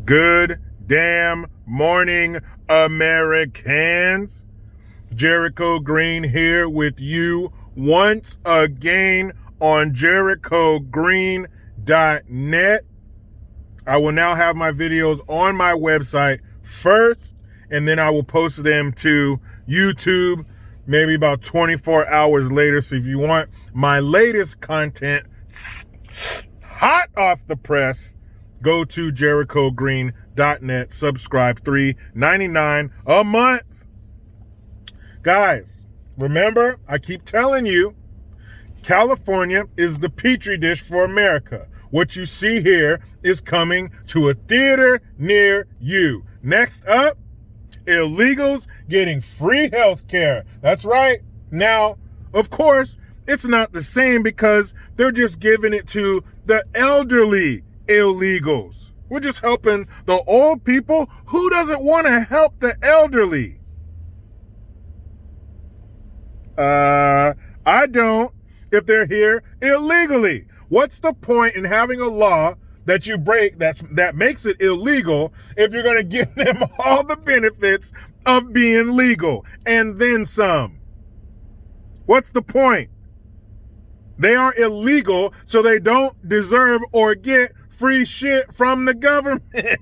Good damn morning, Americans. Jericho Green here with you once again on JerichoGreen.net. I will now have my videos on my website first, and then I will post them to YouTube maybe about 24 hours later. So if you want my latest content hot off the press, go to JerichoGreen.net, subscribe, $3.99 a month. Guys, remember, I keep telling you, California is the petri dish for America. What you see here is coming to a theater near you. Next up, illegals getting free health care. That's right. Now, of course, it's not the same because they're just giving it to the elderly illegals. We're just helping the old people. Who doesn't want to help the elderly? I don't, if they're here illegally. What's the point in having a law that you break that makes it illegal if you're going to give them all the benefits of being legal and then some? What's the point? They are illegal, so they don't deserve or get free shit from the government.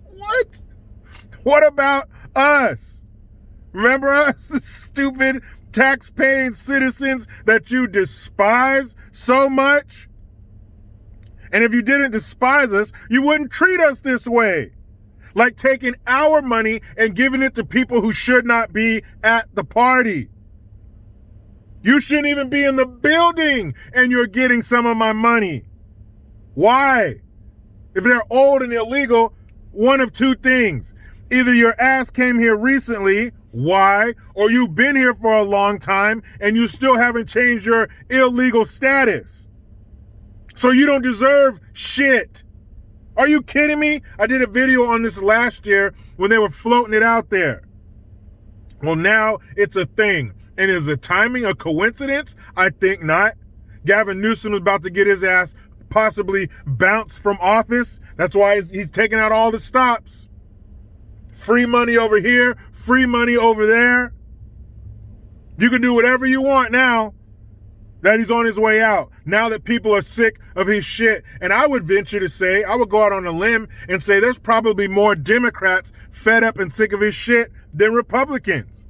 What? What about us? Remember us, stupid tax-paying citizens that you despise so much? And if you didn't despise us, you wouldn't treat us this way. Like taking our money and giving it to people who should not be at the party. You shouldn't even be in the building and you're getting some of my money. Why? If they're old and illegal, one of two things. Either your ass came here recently, why? Or you've been here for a long time and you still haven't changed your illegal status. So you don't deserve shit. Are you kidding me? I did a video on this last year when they were floating it out there. Well, now it's a thing. And is the timing a coincidence? I think not. Gavin Newsom was about to get his ass possibly bounced from office. That's why he's taking out all the stops. Free money over here, free money over there. You can do whatever you want now that he's on his way out. Now that people are sick of his shit. And I would venture to say, I would go out on a limb and say there's probably more Democrats fed up and sick of his shit than Republicans.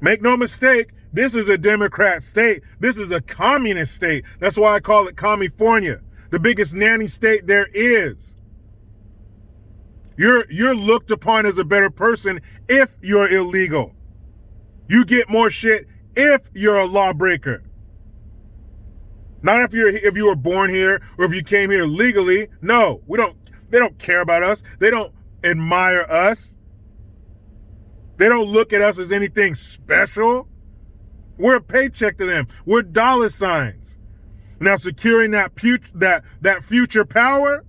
Make no mistake, this is a Democrat state. This is a communist state. That's why I call it Commiefornia, the biggest nanny state there is. You're looked upon as a better person if you're illegal. You get more shit if you're a lawbreaker. Not if you were born here or if you came here legally. No, they don't care about us. They don't admire us. They don't look at us as anything special. We're a paycheck to them. We're dollar signs. Now, securing that future power,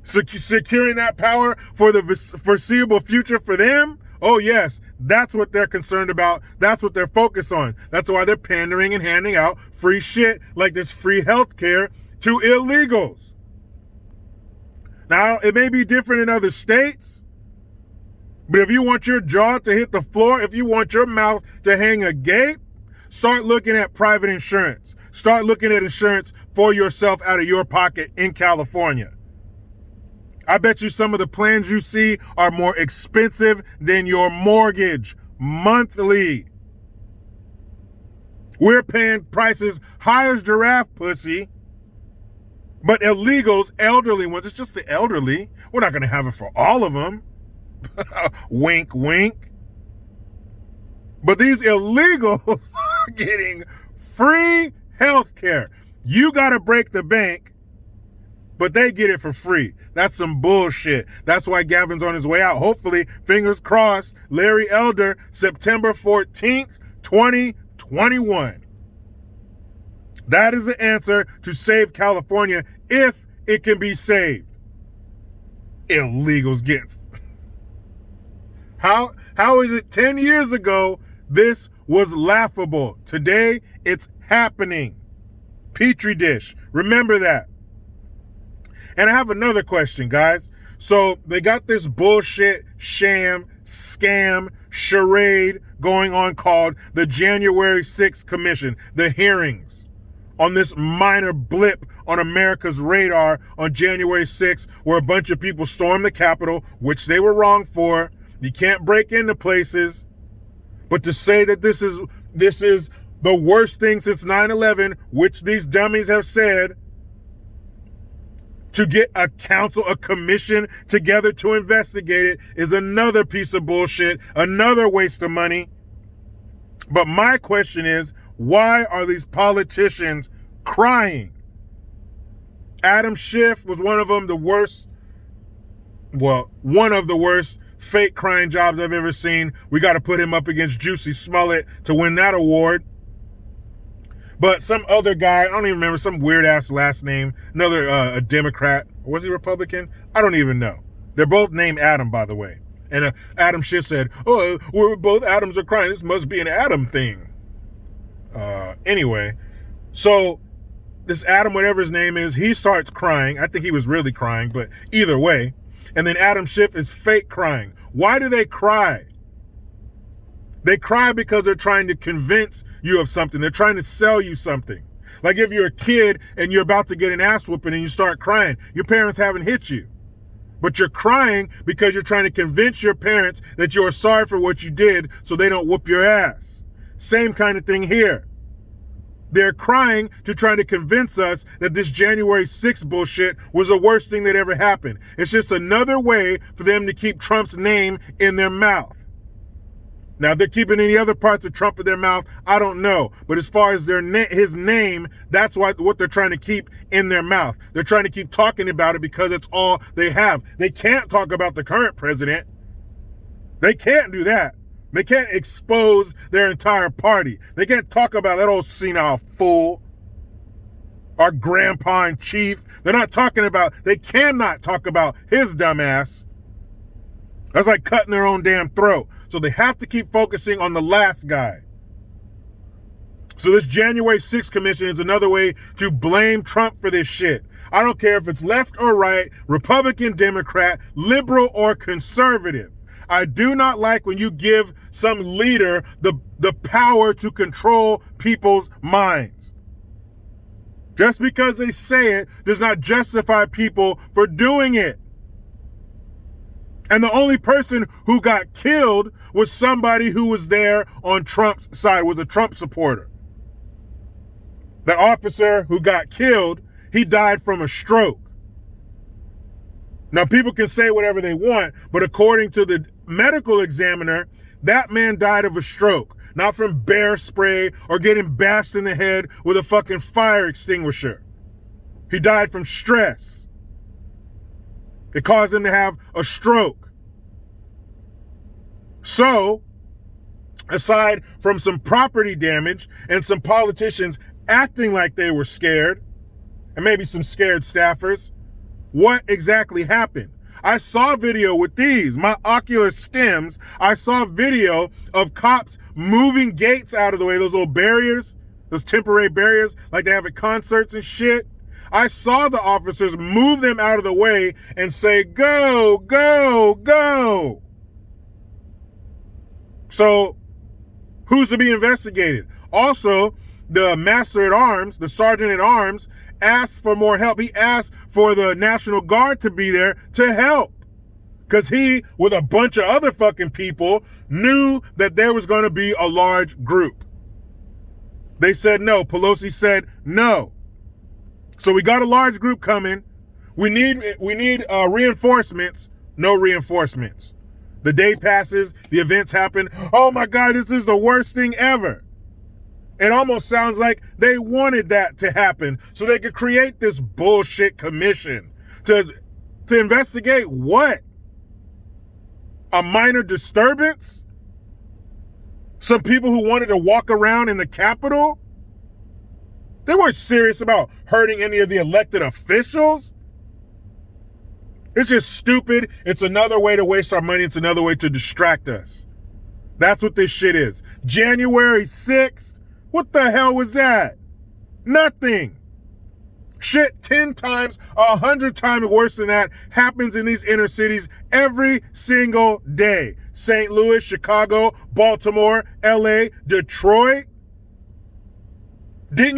securing that power for the foreseeable future for them, oh yes, that's what they're concerned about. That's what they're focused on. That's why they're pandering and handing out free shit like this free health care to illegals. Now, it may be different in other states, but if you want your jaw to hit the floor, if you want your mouth to hang agape, start looking at private insurance. Start looking at insurance for yourself out of your pocket in California. I bet you some of the plans you see are more expensive than your mortgage monthly. We're paying prices high as giraffe pussy, but illegals, elderly ones, it's just the elderly. We're not going to have it for all of them. Wink, wink. But these illegals are getting free health care. You got to break the bank, but they get it for free. That's some bullshit. That's why Gavin's on his way out. Hopefully, fingers crossed, Larry Elder, September 14th, 2021. That is the answer to save California if it can be saved. Illegals get. How is it 10 years ago this was laughable? Today it's happening. Petri dish. Remember that. And I have another question, guys. So they got this bullshit, sham, scam, charade going on called the January 6th Commission, the hearings on this minor blip on America's radar on January 6th, where a bunch of people stormed the Capitol, which they were wrong for. You can't break into places. But to say that this is the worst thing since 9/11, which these dummies have said, to get a commission together to investigate it is another piece of bullshit, another waste of money. But my question is, why are these politicians crying? Adam Schiff was one of them, one of the worst fake crying jobs I've ever seen. We got to put him up against Juicy Smollett to win that award. But some other guy, I don't even remember, some weird ass last name, another a Democrat. Was he Republican? I don't even know. They're both named Adam, by the way. And Adam Schiff said, "Oh, we're both Adams are crying. This must be an Adam thing." Anyway, so this Adam, whatever his name is, he starts crying. I think he was really crying, but either way. And then Adam Schiff is fake crying. Why do they cry? They cry because they're trying to convince you of something. They're trying to sell you something. Like if you're a kid and you're about to get an ass whooping and you start crying, your parents haven't hit you. But you're crying because you're trying to convince your parents that you're sorry for what you did so they don't whoop your ass. Same kind of thing here. They're crying to try to convince us that this January 6th bullshit was the worst thing that ever happened. It's just another way for them to keep Trump's name in their mouth. Now, if they're keeping any other parts of Trump in their mouth, I don't know. But as far as his name, that's what they're trying to keep in their mouth. They're trying to keep talking about it because it's all they have. They can't talk about the current president. They can't do that. They can't expose their entire party. They can't talk about that old senile fool, our grandpa in chief. They cannot talk about his dumb ass. That's like cutting their own damn throat. So they have to keep focusing on the last guy. So this January 6th commission is another way to blame Trump for this shit. I don't care if it's left or right, Republican, Democrat, liberal, or conservative. I do not like when you give some leader the power to control people's minds. Just because they say it does not justify people for doing it. And the only person who got killed was somebody who was there on Trump's side, was a Trump supporter. The officer who got killed, he died from a stroke. Now, people can say whatever they want, but according to the medical examiner, that man died of a stroke, not from bear spray or getting bashed in the head with a fucking fire extinguisher. He died from stress. It caused him to have a stroke. So, aside from some property damage and some politicians acting like they were scared, and maybe some scared staffers, what exactly happened? I saw video with these, my ocular stems. I saw video of cops moving gates out of the way, those little barriers, those temporary barriers like they have at concerts and shit. I saw the officers move them out of the way and say, "Go, go, go." So, who's to be investigated? Also, the master at arms, the sergeant at arms, asked for more help. He asked for the National Guard to be there to help. Because he, with a bunch of other fucking people, knew that there was going to be a large group. They said no. Pelosi said no. So we got a large group coming. We need reinforcements. No reinforcements. The day passes. The events happen. Oh my God, this is the worst thing ever. It almost sounds like they wanted that to happen so they could create this bullshit commission to investigate what? A minor disturbance? Some people who wanted to walk around in the Capitol? They weren't serious about hurting any of the elected officials. It's just stupid. It's another way to waste our money. It's another way to distract us. That's what this shit is. January 6th? What the hell was that? Nothing. Shit 10 times, 100 times worse than that happens in these inner cities every single day. St. Louis, Chicago, Baltimore, LA, Detroit. I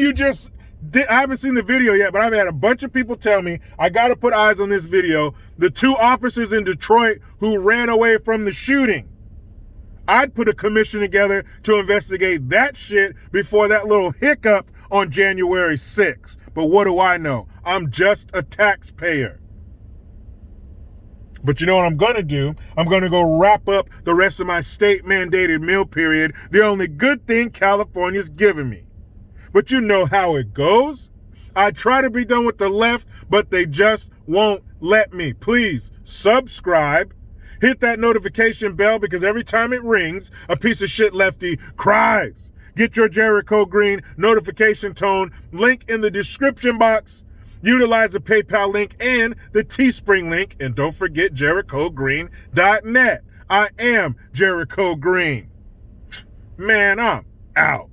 haven't seen the video yet, but I've had a bunch of people tell me I got to put eyes on this video. The 2 officers in Detroit who ran away from the shooting. I'd put a commission together to investigate that shit before that little hiccup on January 6th. But what do I know? I'm just a taxpayer. But you know what I'm going to do? I'm going to go wrap up the rest of my state-mandated meal period, the only good thing California's given me. But you know how it goes. I try to be done with the left, but they just won't let me. Please subscribe. Hit that notification bell because every time it rings, a piece of shit lefty cries. Get your Jericho Green notification tone link in the description box. Utilize the PayPal link and the Teespring link. And don't forget JerichoGreen.net. I am Jericho Green. Man, I'm out.